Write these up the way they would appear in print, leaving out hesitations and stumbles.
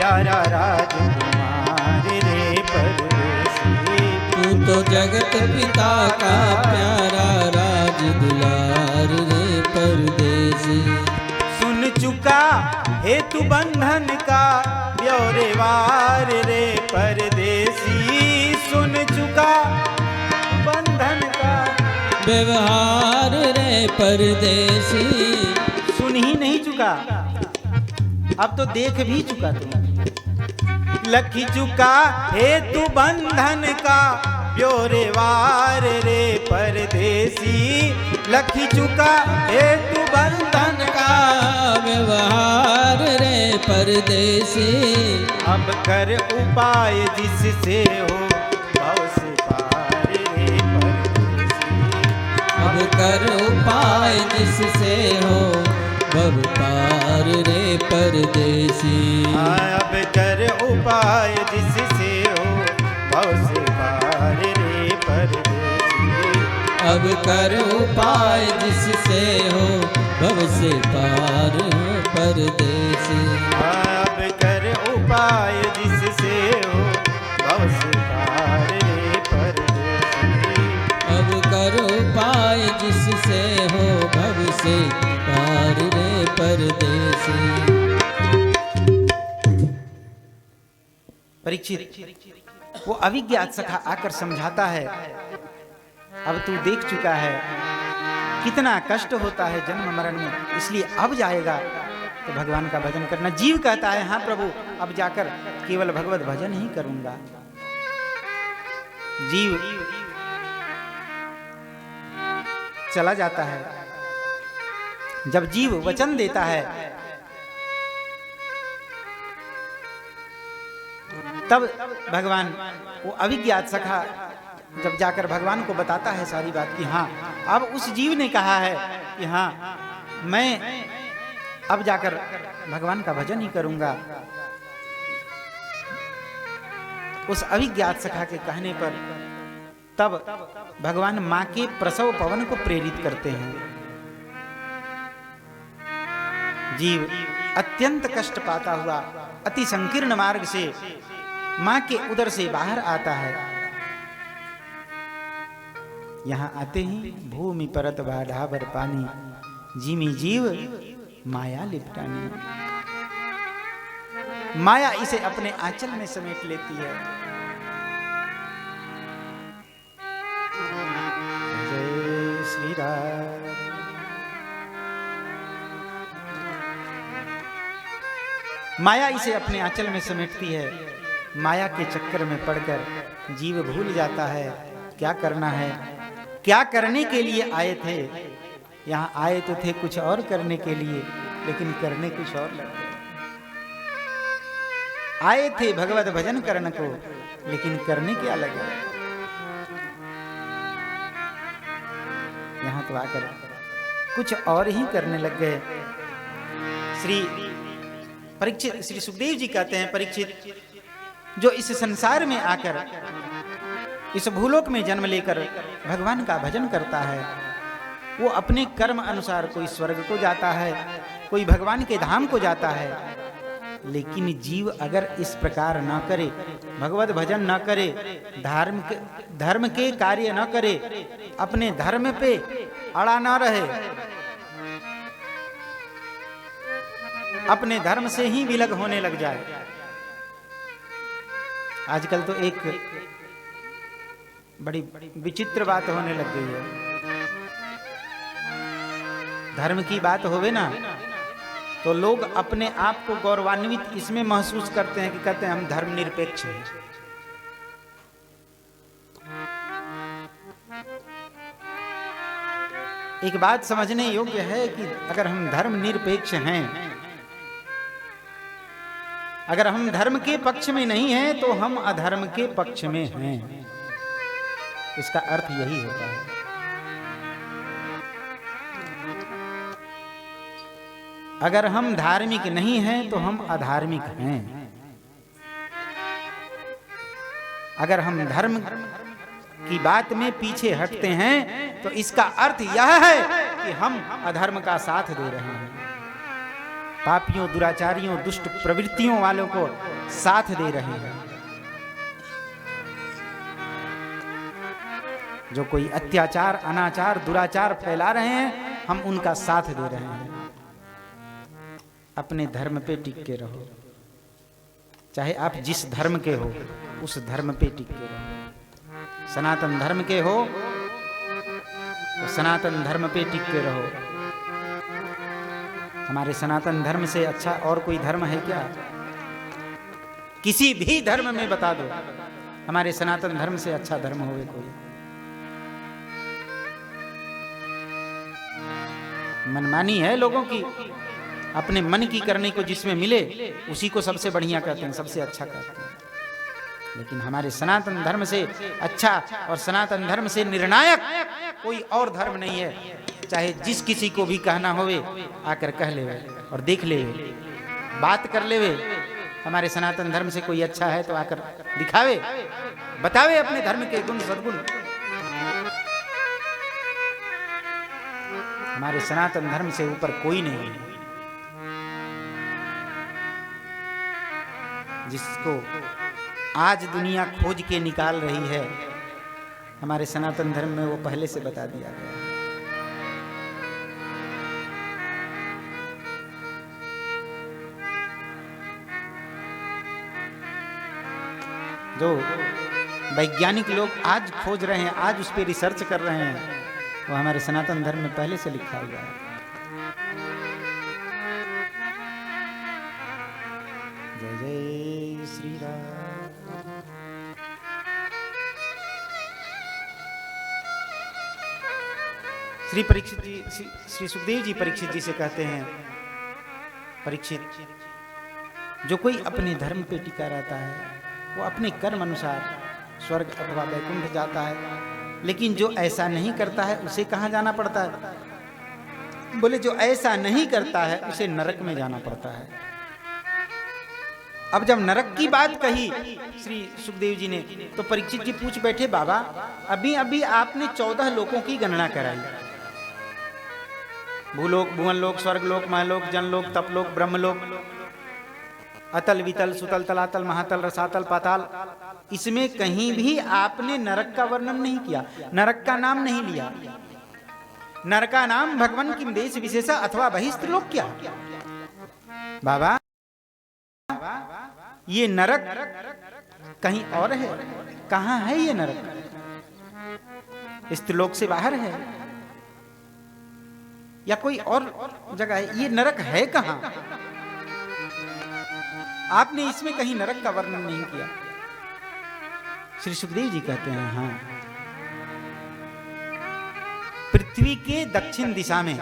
प्यारा राजकुमार रे परदेसी। तू तो जगत पिता का प्यारा राज दुलार रे परदेसी। सुन चुका हेतु बंधन का ब्यौरेवार रे परदेसी। सुन चुका बंधन का व्यवहार रे परदेसी। सुन ही नहीं चुका, अब तो देख भी चुका तुम। लखी चुका हेतु बंधन का ब्यौरेवार रे परदेसी। लखी चुका हेतु बंधन का व्यवहार रे परदेसी। अब कर उपाय जिससे हो भव से पार रे परदेसी। अब कर उपाय जिससे हो भव पार रे परदेसी। अब कर उपाय जिससे हो भव से पार रे परदेसी। अब कर उपाय जिससे हो भव से पार परदेसी। अब कर उपाय जिससे हो भव से पार रे परदेसी। अब कर उपाय जिससे हो भव से पार रे परदेसी। परीक्षित, वो अविज्ञात सखा आकर समझाता है, अब तू देख चुका है कितना कष्ट होता है जन्म मरण में, इसलिए अब जाएगा तो भगवान का भजन करना। जीव कहता है हाँ प्रभु, अब जाकर केवल भगवत भजन ही करूंगा। जीव चला जाता है। जब जीव वचन देता है तब भगवान, वो अविज्ञात सखा जब जाकर भगवान को बताता है सारी बात कि हाँ, अब उस जीव ने कहा है कि हाँ मैं अब जाकर भगवान का भजन ही करूंगा। उस अविज्ञात सखा के कहने पर तब भगवान मां के प्रसव पवन को प्रेरित करते हैं। जीव अत्यंत कष्ट पाता हुआ अति संकीर्ण मार्ग से मां के उदर से बाहर आता है। यहां आते ही भूमि परत बाढ़ा भर पानी, जिमी जीव माया लिपटानी। माया इसे अपने आंचल में समेट लेती है। जय श्री राम। माया इसे अपने आंचल में समेटती है। माया के चक्कर में पड़कर जीव भूल जाता है क्या करना है, क्या करने के लिए आए थे। यहाँ आए तो थे कुछ और करने के लिए, लेकिन करने कुछ और लगे। आए थे भगवत भजन करने को, लेकिन करने क्या लगे। यहाँ तो आकर कुछ और ही करने लग गए। श्री सुखदेव जी कहते हैं, परीक्षित, जो इस संसार में आकर इस भूलोक में जन्म लेकर भगवान का भजन करता है, वो अपने कर्म अनुसार कोई स्वर्ग को जाता है, कोई भगवान के धाम को जाता है। लेकिन जीव अगर इस प्रकार न करे, भगवत भजन न करे, धर्म के कार्य न करे, अपने धर्म पे अड़ा न रहे, अपने धर्म से ही विलग होने लग जाए। आजकल तो एक बड़ी विचित्र बात होने लग गई है। धर्म की बात होवे ना तो लोग अपने आप को गौरवान्वित इसमें महसूस करते हैं कि कहते हैं हम धर्मनिरपेक्ष हैं। एक बात समझने योग्य है कि अगर हम धर्मनिरपेक्ष हैं, अगर हम धर्म के पक्ष में नहीं हैं, तो हम अधर्म के पक्ष में हैं। इसका अर्थ यही होता है। अगर हम धार्मिक नहीं हैं तो हम अधार्मिक हैं। अगर हम धर्म की बात में पीछे हटते हैं तो इसका अर्थ यह है कि हम अधर्म का साथ दे रहे हैं। पापियों, दुराचारियों, दुष्ट प्रवृत्तियों वालों को साथ दे रहे हैं। जो कोई अत्याचार, अनाचार, दुराचार फैला रहे हैं, हम उनका साथ दे रहे हैं। अपने धर्म पे टिक के रहो, चाहे आप जिस धर्म के हो उस धर्म पे टिक के रहो। सनातन धर्म के हो तो सनातन धर्म पे टिक के रहो। हमारे सनातन धर्म से अच्छा और कोई धर्म है क्या? किसी भी धर्म में बता दो, हमारे सनातन धर्म से अच्छा धर्म होवे कोई? मनमानी है लोगों की, अपने मन की करने को जिसमें मिले उसी को सबसे बढ़िया कहते हैं, सबसे अच्छा कहते हैं। लेकिन हमारे सनातन धर्म से अच्छा और सनातन धर्म से निर्णायक कोई और धर्म नहीं है। चाहे जिस किसी को भी कहना होवे आकर कह ले और देख ले, बात कर ले। हमारे सनातन धर्म से कोई अच्छा है तो आकर दिखावे, बतावे अपने धर्म के गुण सद्गुण। हमारे सनातन धर्म से ऊपर कोई नहीं है। जिसको आज दुनिया खोज के निकाल रही है, हमारे सनातन धर्म में वो पहले से बता दिया गया है। जो वैज्ञानिक लोग आज खोज रहे हैं, आज उस पर रिसर्च कर रहे हैं, वो हमारे सनातन धर्म में पहले से लिखा हुआ है। जय जय श्री राम। श्री परीक्षित जी, श्री सुखदेव जी परीक्षित जी से कहते हैं, परीक्षित, जो कोई अपने धर्म पे टिका रहता है वो अपने कर्म अनुसार स्वर्ग अथवा वैकुंठ जाता है। लेकिन जो ऐसा नहीं करता है उसे कहाँ जाना पड़ता है? बोले जो ऐसा नहीं करता है उसे नरक में जाना पड़ता है। अब जब नरक की बात कही श्री सुखदेव जी ने, तो परीक्षित जी पूछ बैठे, बाबा अभी अभी आपने 14 लोकों की गणना कराई, भूलोक, भुवनलोक, स्वर्गलोक, महलोक, जनलोक, तपलोक, ब्रह्मलोक, अतल, वितल, सुतल, तलातल, महातल, रसातल, पाताल। इसमें कहीं भी आपने नरक का वर्णन नहीं किया, नरक का नाम नहीं लिया। नरक का नाम भगवान की देश विशेषा अथवा बहिस्त्रीलोक क्या? बाबा ये नरक कहीं और है, कहाँ है ये नरक? स्त्रीलोक से बाहर है या कोई और जगह है? ये नरक है कहाँ? आपने इसमें कहीं नरक का वर्णन नहीं किया। श्री सुखदेव जी कहते हैं, हाँ, पृथ्वी के दक्षिण दिशा में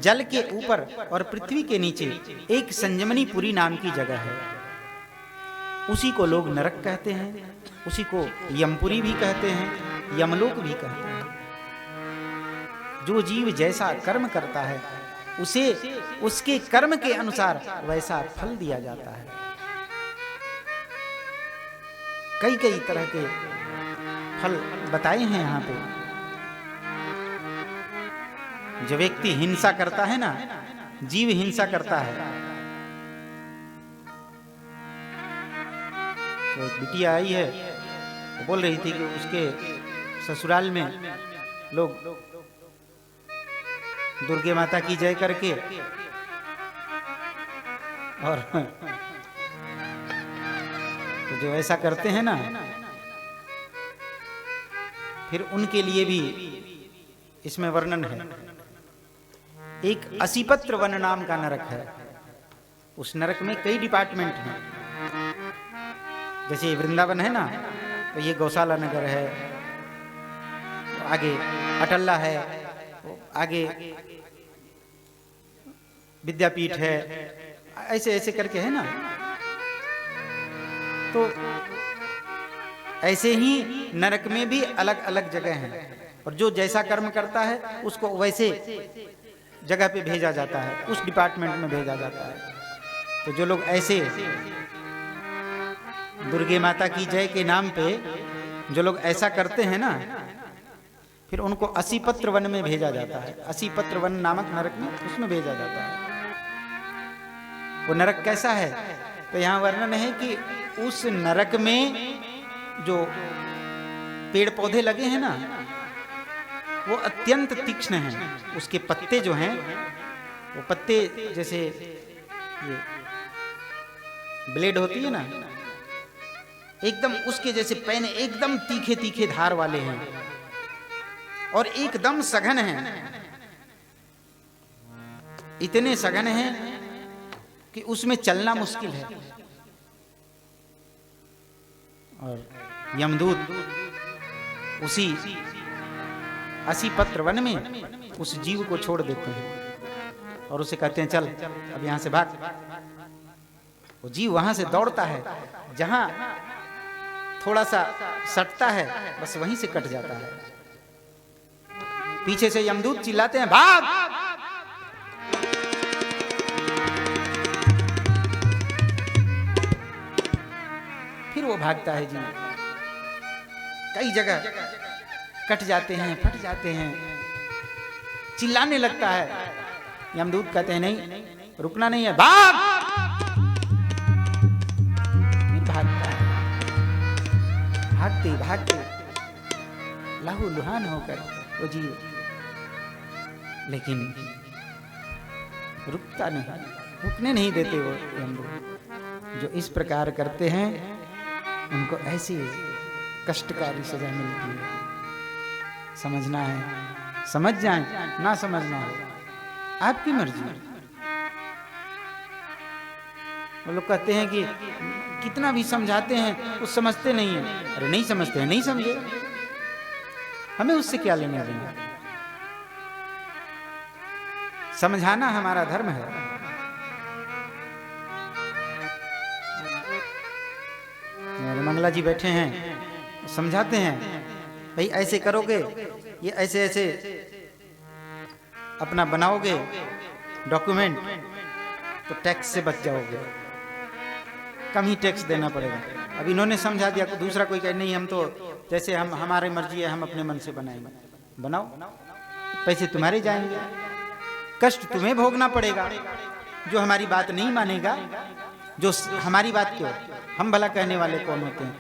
जल के ऊपर और पृथ्वी के नीचे एक संजमनीपुरी नाम की जगह है। उसी को लोग नरक कहते हैं, उसी को यमपुरी भी कहते हैं, यमलोक भी कहते हैं। जो जीव जैसा कर्म करता है उसे उसके कर्म के अनुसार वैसा फल दिया जाता है। कई कई तरह के फल बताए हैं यहाँ पे। जो व्यक्ति हिंसा करता है ना, जीव हिंसा करता है, तो एक बिटिया आई है, वो बोल रही थी कि उसके ससुराल में लोग दुर्गे माता की जय करके और तो जो ऐसा करते हैं ना, फिर उनके लिए भी इसमें वर्णन है। एक असीपत्र वन नाम का नरक है। उस नरक में कई डिपार्टमेंट हैं। जैसे वृंदावन है ना, तो ये गौशाला नगर है, आगे अटल्ला है, आगे विद्यापीठ है, ऐसे ऐसे करके है ना। तो ऐसे ही नरक में भी अलग अलग जगह हैं, और जो जैसा कर्म करता है उसको वैसे जगह पे भेजा जाता है, उस डिपार्टमेंट में भेजा जाता है। तो जो लोग ऐसे दुर्गे माता की जय के नाम पे जो लोग ऐसा करते हैं ना, फिर उनको असीपत्र वन में भेजा जाता है। असीपत्र वन नामक नरक में उसमें भेजा जाता है। वो नरक कैसा है? तो यहाँ वर्णन है कि उस नरक में जो पेड़ पौधे लगे हैं ना, वो अत्यंत तीक्ष्ण हैं। उसके पत्ते जो हैं, वो पत्ते जैसे ये ब्लेड होती है ना, एकदम उसके जैसे पैन एकदम तीखे तीखे धार वाले हैं और एकदम सघन हैं। इतने सघन हैं कि उसमें चलना मुश्किल है। और यमदूत उसी 80 पत्र वन में उस जीव को छोड़ देते हैं और उसे कहते हैं चल अब यहां से भाग। वो जीव वहां से दौड़ता है, जहां थोड़ा सा सटता है बस वहीं से कट जाता है। पीछे से यमदूत चिल्लाते हैं भाग। फिर वो भागता है जीव, कई जगह कट जाते हैं, फट जाते हैं, चिल्लाने लगता है। यमदूत कहते हैं नहीं, रुकना नहीं है, भाग। फिर भागता है, भागते भागते लहू लुहान होकर वो जीव, लेकिन रुकता नहीं, रुकने नहीं देते वो यमदूत। जो इस प्रकार करते हैं उनको ऐसी कष्टकारी सजा मिलती है। समझना है समझ जाएं, ना समझना हो आपकी मर्जी। वो लोग कहते हैं कि कितना भी समझाते हैं वो समझते नहीं है। अरे नहीं समझते हैं, नहीं समझे, हमें उससे क्या लेना देना। समझाना हमारा धर्म है। मंगला जी बैठे हैं, समझाते हैं भाई ऐसे करोगे, ये ऐसे ऐसे अपना बनाओगे डॉक्यूमेंट तो टैक्स से बच जाओगे, कम ही टैक्स देना पड़ेगा। अब इन्होंने समझा दिया तो दूसरा कोई कहे नहीं, हम तो जैसे हम हमारी मर्जी है, हम अपने मन से बनाएंगे। बनाओ, पैसे तुम्हारे जाएंगे, कष्ट तुम्हें भोगना पड़ेगा। जो हमारी बात नहीं मानेगा, जो हमारी बात क्यों, हम भला कहने वाले कौन होते हैं?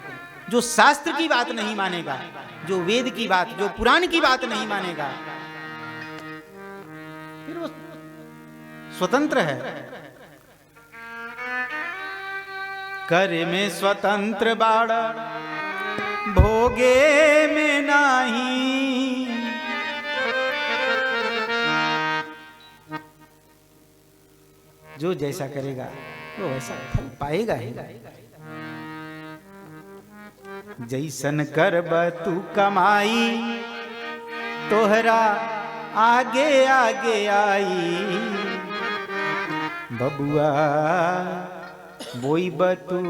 जो शास्त्र की बात नहीं मानेगा, जो वेद की बात, जो पुराण की बात नहीं मानेगा, फिर वो स्वतंत्र है। कर में स्वतंत्र बाड़ा भोगे में नाही, जो जैसा करेगा वो वैसा फल पाएगा ही। जैसन करब तू कमाई तोहरा आगे आगे आई, बबुआ बोई बतू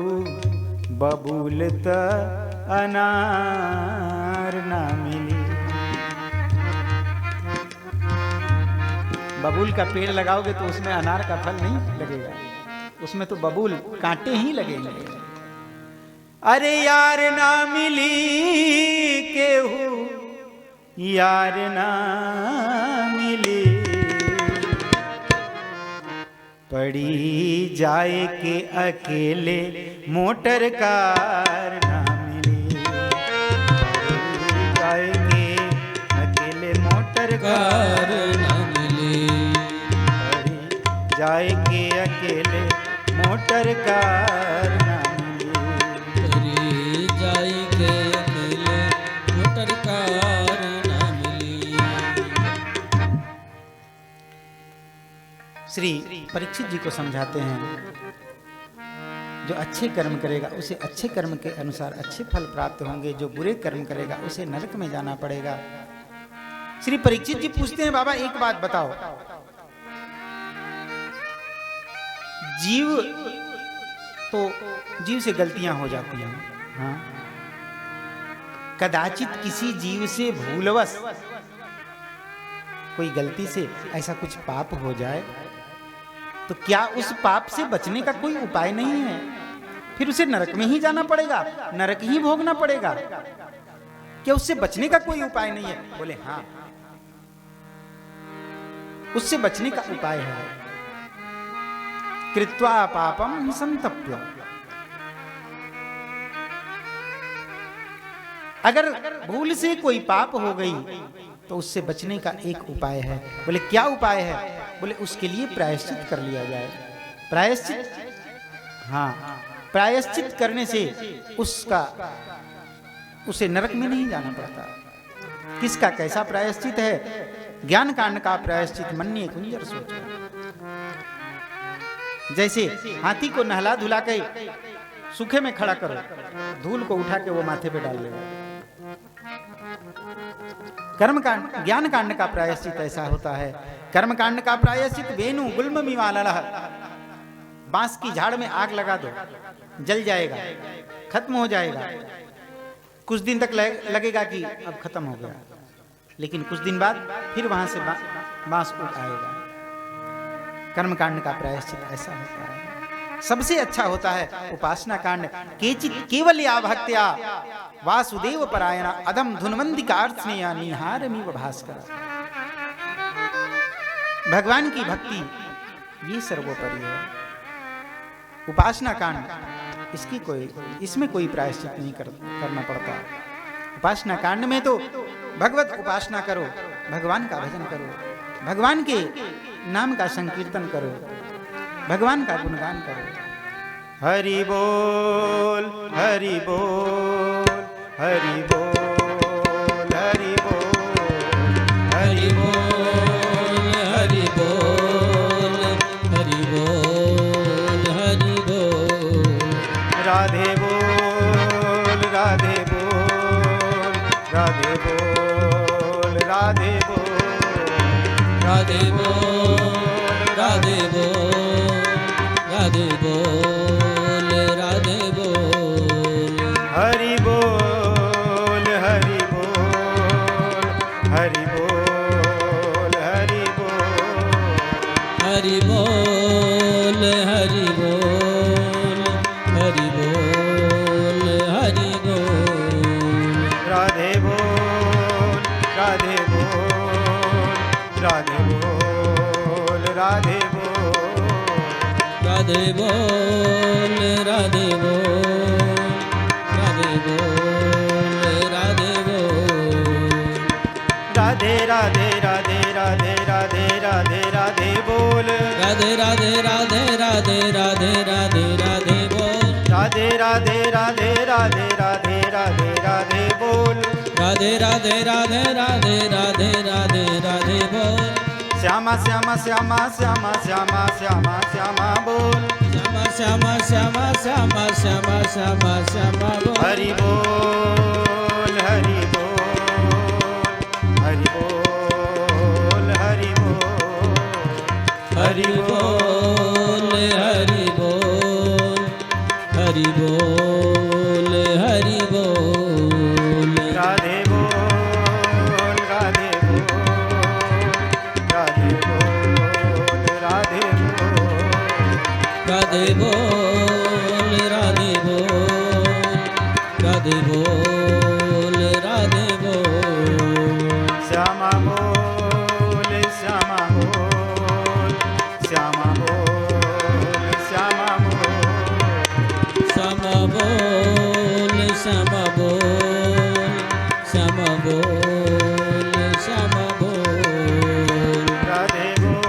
बबूल त अनार ना मिली। बबूल का पेड़ लगाओगे तो उसमें अनार का फल नहीं लगेगा, उसमें तो बबूल कांटे ही लगेंगे। अरे यार ना मिली केहू, यार ना मिली, पड़ी जाए के अकेले मोटर कार ना मिली, पड़ी जाए के अकेले मोटर कार ना मिली, पड़ी जाए के अकेले मोटर कार ना मिली, जाए के अकेले मोटर कार ना मिली। श्री परीक्षित जी को समझाते हैं, जो अच्छे कर्म करेगा उसे अच्छे कर्म के अनुसार अच्छे फल प्राप्त होंगे, जो बुरे कर्म करेगा उसे नरक में जाना पड़ेगा। श्री परीक्षित जी पूछते हैं, बाबा एक बात बताओ, जीव से गलतियां हो जाती हैं, हाँ, कदाचित किसी जीव से भूलवश कोई गलती से ऐसा कुछ पाप हो जाए तो क्या उस पाप से बचने का कोई उपाय नहीं है? फिर उसे नरक में ही जाना पड़ेगा, नरक ही भोगना पड़ेगा, क्या उससे बचने का कोई उपाय नहीं है? बोले हाँ, उससे बचने का उपाय है। कृत्वा पापम संतप्य। अगर भूल से कोई पाप हो गई तो उससे बचने का एक उपाय है। बोले क्या उपाय है? बोले उसके लिए प्रायश्चित कर लिया जाए। प्रायश्चित, हाँ, प्रायश्चित करने से उसे नरक में नहीं जाना पड़ता। किसका कैसा प्रायश्चित है? ज्ञान कांड का प्रायश्चित मन्ये कुंजर सोच। जैसे हाथी को नहला धुला के सूखे में खड़ा करो, धूल को उठा के वो माथे पे डाल लेगा। कर्म कांड, ज्ञान कांड का प्रायश्चित ऐसा होता है। कर्म कांड का प्रायश्चित वेणु गुल्म मिवालह, बांस की झाड़ में आग लगा दो, जल जाएगा, खत्म हो जाएगा। कुछ दिन तक लगेगा कि अब खत्म हो गया, लेकिन कुछ दिन बाद फिर वहां से बांस उठ आएगा। कर्म कांड का प्रायश्चित ऐसा होता है। सबसे अच्छा होता है उपासना कांड। केचित केवल या भक्त्या वासुदेव परायणा अदम धुनवंदिकार्त्स्नेया निहारमीव भास्कर। भगवान की भक्ति ये सर्वोपरि है। उपासना कांड इसमें कोई प्रायश्चित नहीं करना पड़ता। उपासना कांड में तो भगवत उपासना करो, भगवान का भजन करो, भगवान के नाम का संकीर्तन करो, भगवान का गुणगान करो। हरि बोल, हरि बोल, हरि बोल, हरि बोल, हरि बोल, हरि बोल, हरि बोल, हरि बोल। राधे बोल, राधे बोल, राधे बोल, राधे बोल, राधे बोल, राधे बोल, राधे बोल, राधे बोल। हरि बोल, हरि बोल, हरि बोल, हरि बोल, हरि बोल, हरि बोल, हरि बोल, हरि बोल। राधे बोल, राधे बोल, राधे बोल, राधे बोल, राधे बोल, राधे बोल, राधे बोल, राधे बोल। राधे राधे राधे राधे राधे राधे राधे बोल, राधे राधे राधे राधे राधे राधे राधे बोल। राधे राधे राधे राधे राधे राधे राधे बोल, राधे राधे राधे राधे राधे राधे राधे बोल। श्यामा श्यामा श्यामा श्यामा श्यामा श्यामा श्यामा बोल, श्यामा श्यामा श्यामा श्यामा श्यामा श्यामा श्यामा बोल। हरि बोल, हरि बोल, हरि बोल, हरि बोल, हरि बोल, हरि बोल, हरि बोल, हरि बोल। राधे बोल, राधे बोल, राधे बोल, राधे बोल, राधे बोल, राधे बोल, राधे बोल, राधे बोल। श्यामा बोल, श्यामा बोल, श्यामा बोल, श्यामा बोल, श्यामा बोल, श्यामा बोल, श्यामा बोल, श्यामा बोल। राधे बोल,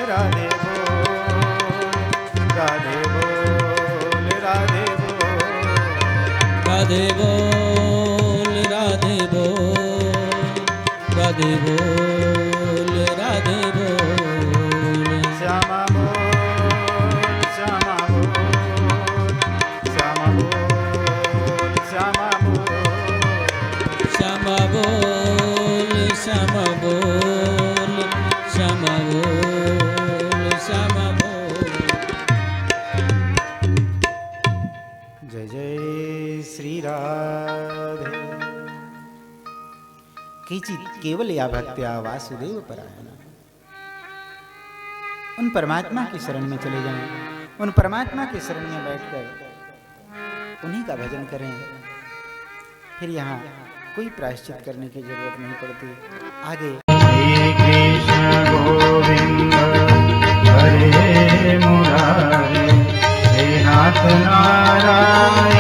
राधे बोल, राधे बोल, राधे बोल, राधे बोल, राधे बोल, राधे बोल, राधे बोल। श्यामा बोल, श्यामा बोल, श्यामा बोल, श्यामा बोल, श्यामा बोल, श्यामा बोल, श्यामा बोल, श्यामा बोल। जय जय श्री राधे। केचित केवल या भक्त्या वासुदेव परायण। उन परमात्मा की शरण में चले जाएं, उन परमात्मा की शरण में बैठकर उन्हीं का भजन करें। फिर यहाँ कोई प्रायश्चित करने की जरूरत नहीं पड़ती। आगे श्री कृष्ण गोविंद हरे नारायण